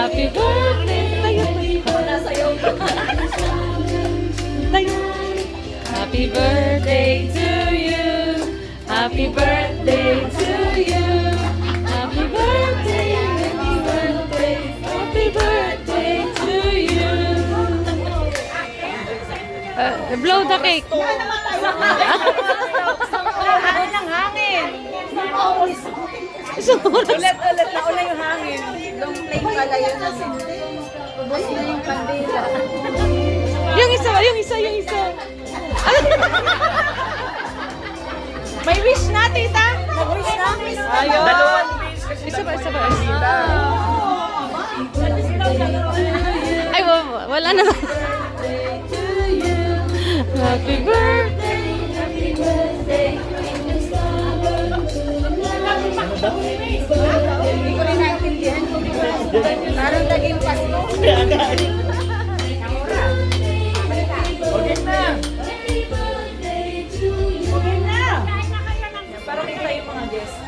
Happy birthday. Tayo. Tayo. Happy birthday to you. Happy birthday to you. Happy birthday. Happy birthday. Happy birthday to you. Blow the cake. Hangin ng hangin. Ulit-ulit na ula yung hangin. Long play pala yun. Ubus na yung kandila. Yung isa. May wish na, tita. Mag-wish na. Ayun. Isa ba? Ay, wala na. Happy birthday. Happy birthday. Hindi ko rin naintindihan. Parang naging pasto. Okay na. Para kita yung mga guests.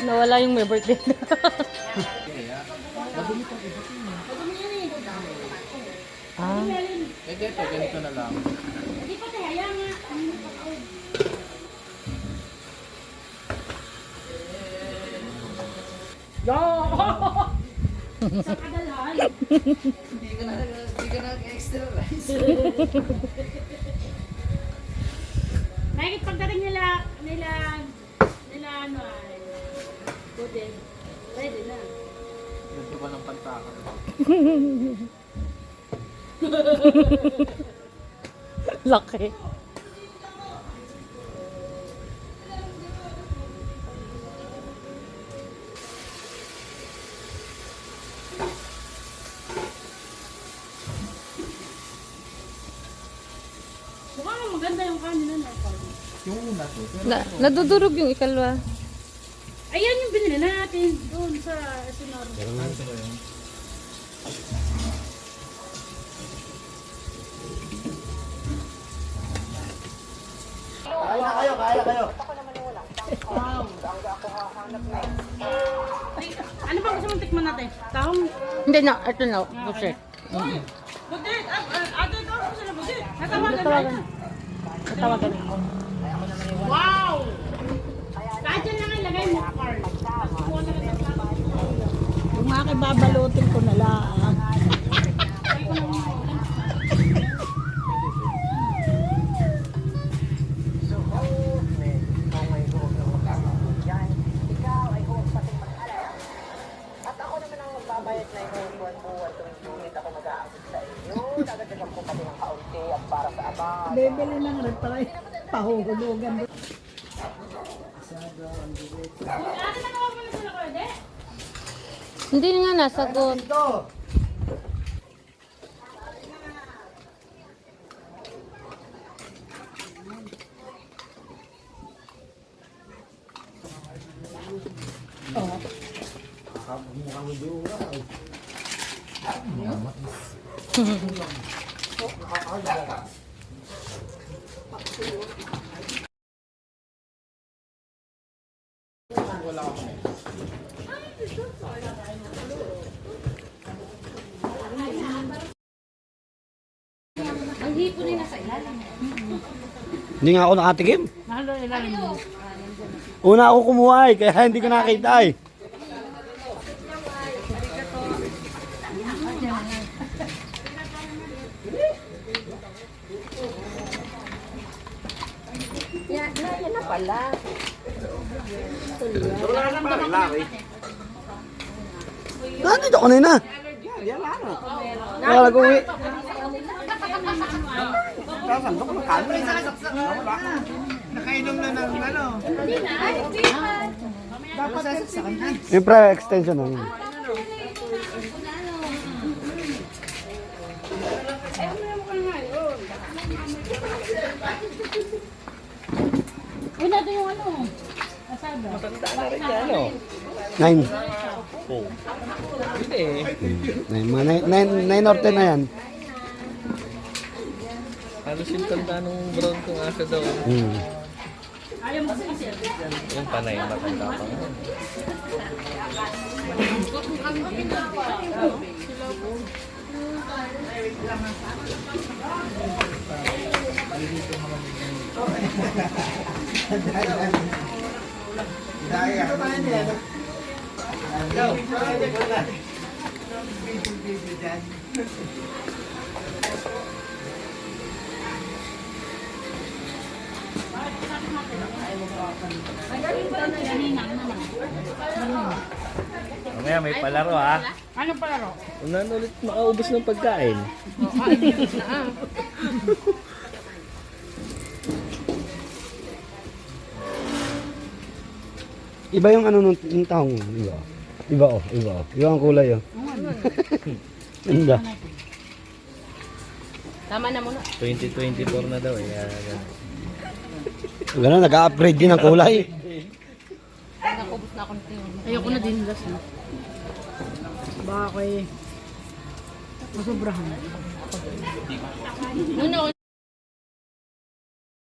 Nawala yung may birthday. Ah. Eh, dito, ganito na lang. Hindi ka na extra rice. Mahigit pagdating nila ano ay buti. Ready na. Ganito ba ng pantakan? Laki. Mukhang maganda yung kanin na. Yung una to. Nadudurog yung ikalwa. Ayan yung binili natin doon sa Sinor. Ano ba yun? Kaya kayo. Ano bang gusto mong tikman natin? Tahong? Hindi na, ito na, buset. Buti! Ate, ito ako sila buti! Natawagan na. Natawagan ako. Wow! Kahit yan lang ilagay mo, Carl. Kuha na rin sa Kung aking babalutin ko na lang. Bibili ng red para pahuhulugan. Ate, natawag mo na sila, Carl, eh? Hindi nga nasagot. Wala ako na. Ang hipo nila sa ilalim. Hindi nga ako nakatikim. Mahalo ilalim mo. Una ako kumuha kaya hindi ko nakita eh. Yan na pala. Nandito kanina. Wala ko uwi. Nakainom na ng ano. Yung private extension namin. Uy, natin yung ano. Asada. Matanda na rin yan, no? 9. Hindi eh. 9 or 10 na yan. Halos yung tanda nung brown kong aso daw. Ayaw mo kasi. Yung panay, matanda pa nga. Mamaya may palaro ha. Anong palaro? Unahan ulit makaubos ng pagkain. Iba yung ano nung taong. Iba. Iba oh. Iba oh. Iba ang kulay oh. Ganda. Tama na muna. 2024 na daw eh. Gano'n, nag-upgrade din ang kulay. Nakubos na ako nito. Ayoko na din gas na. Baka ko'y masobrahan. Noon